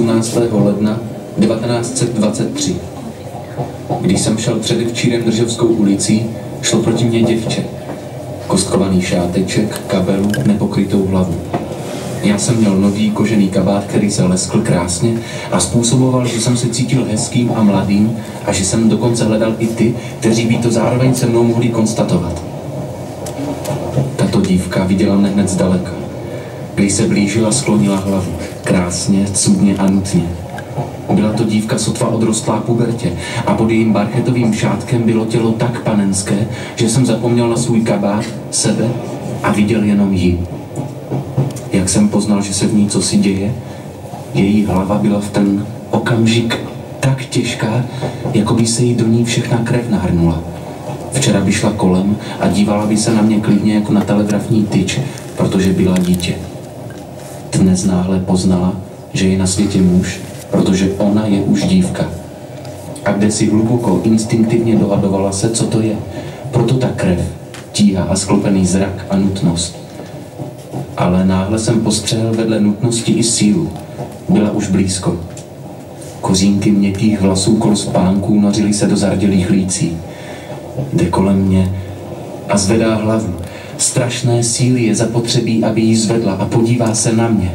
18. ledna 1923. Když jsem šel předevčírem Držovskou ulicí, šlo proti mně děvče. Kostkovaný šáteček, kabelu, nepokrytou hlavu. Já jsem měl nový kožený kabát, který se leskl krásně a způsoboval, že jsem se cítil hezkým a mladým a že jsem dokonce hledal i ty, kteří by to zároveň se mnou mohli konstatovat. Tato dívka viděla mne hned zdaleka. Když se blížila, sklonila hlavu. Krásně, cudně a nutně. Byla to dívka sotva odrostlá pubertě a pod jejím barchetovým šátkem bylo tělo tak panenské, že jsem zapomněl na svůj kabát, sebe a viděl jenom ji. Jak jsem poznal, že se v ní cosi děje? Její hlava byla v ten okamžik tak těžká, jako by se jí do ní všechna krev nahrnula. Včera by šla kolem a dívala by se na mě klidně jako na telegrafní tyč, protože byla dítě. Dnes náhle poznala, že je na světě muž, protože ona je už dívka. A kde si hluboko, instinktivně dohadovala se, co to je. Proto ta krev, tíha a sklopený zrak a nutnost. Ale náhle jsem postřehl vedle nutnosti i sílu. Byla už blízko. Kořínky měkkých vlasů kol spánků nořily se do zardělých lící. Jde kolem mě a zvedá hlavu. Strašné síly je zapotřebí, aby ji zvedla a podívá se na mě.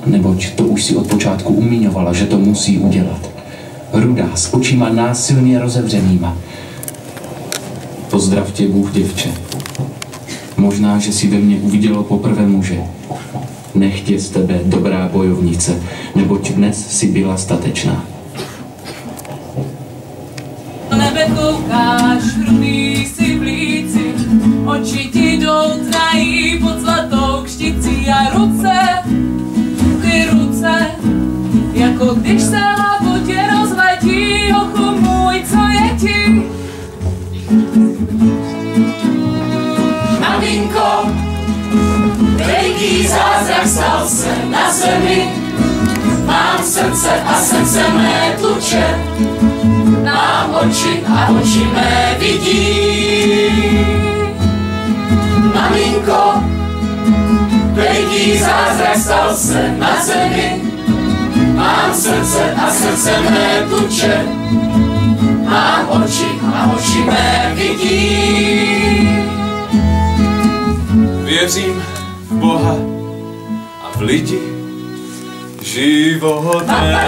Neboť to už si od počátku umíňovala, že to musí udělat. Rudá, s očima násilně rozevřenýma. Pozdrav tě, Bůh, děvče. Možná, že si ve mně uvidělo poprvé muže. Nechtě z tebe, dobrá bojovnice, neboť dnes si byla statečná. Na nebe koukáš, hrubý si v líci, oči ti doutrají pod zlatou kšticí a ruce, ty ruce, jako když se hlavu tě rozletí, hochu můj, co je ti? Maminko, veliký zázrak stal se na zemi, mám srdce a srdce mé tluče, mám oči a oči mé vidí. Maminko, veliký zázrak stal se na zemi, mám srdce a srdce mé tluče, mám oči a oči mé vidí. Věřím v Boha a v lidi životné.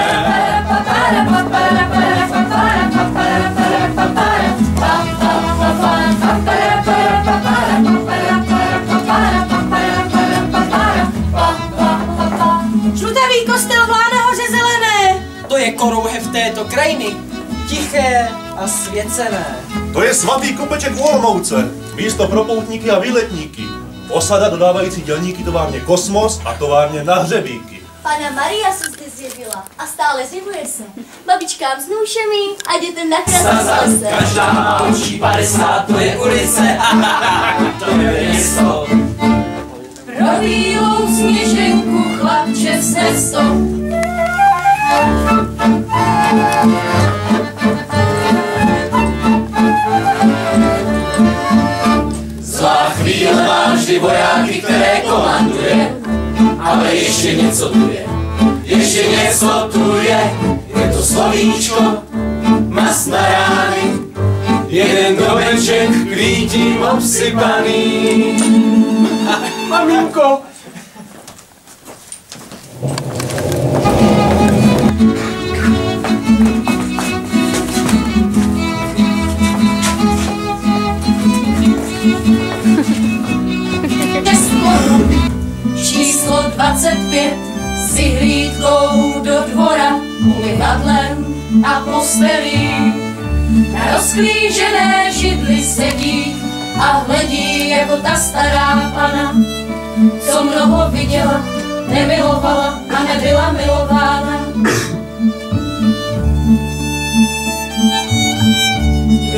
Žlutavý kostel vlá nahoře zelené. To je korouhev této krajiny. Tiché a svěcené. To je svatý kopeček v Olomouce. Místo pro poutníky a výletníky. Osada dodávající dělníky továrně Kosmos a továrně na hřebíky. Pana Maria se zde zjevila a stále zjevuje se. Babičkám s nůšemi a dětem na krásné lese. Každá má očí 50, to je ulice, to je město. Pro bílou sněženku chlapče s cestou. Zlá chvíle má vždy vojáky, které komanduje, ale ještě něco tu je, ještě něco tu je to slovíčko, mas na rány, jeden domeček kvítím obsypaný. Maminko! Číslo 25 si hlídkou do dvora, umyvadlem a postelí. Na rozklížené židli sedí a hledí jako ta stará pana, co mnoho viděla, nemilovala a nebyla milována.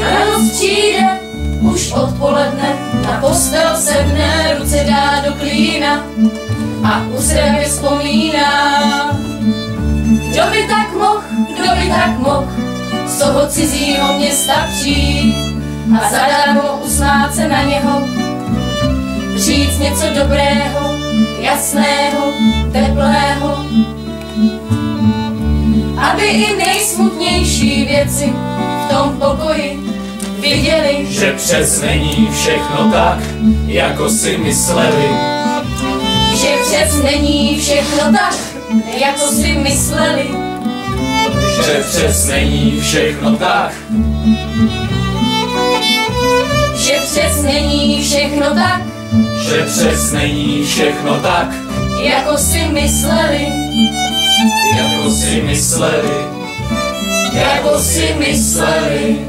Ráno přijde už odpoledne, na postel sedne, ruce dá do klína a uzravě vzpomíná. Kdo by tak mohl z toho cizího města přijít a zadarmo usmát se na něho, říct něco dobrého, jasného, teplého. věci v tom pokoji viděli, že přes není všechno tak, jako si mysleli. že přes není všechno tak, jako si mysleli. Že přes není všechno tak, že přes není všechno tak, že přes není všechno tak, jako si mysleli. jako si mysleli. Jako si mysleli.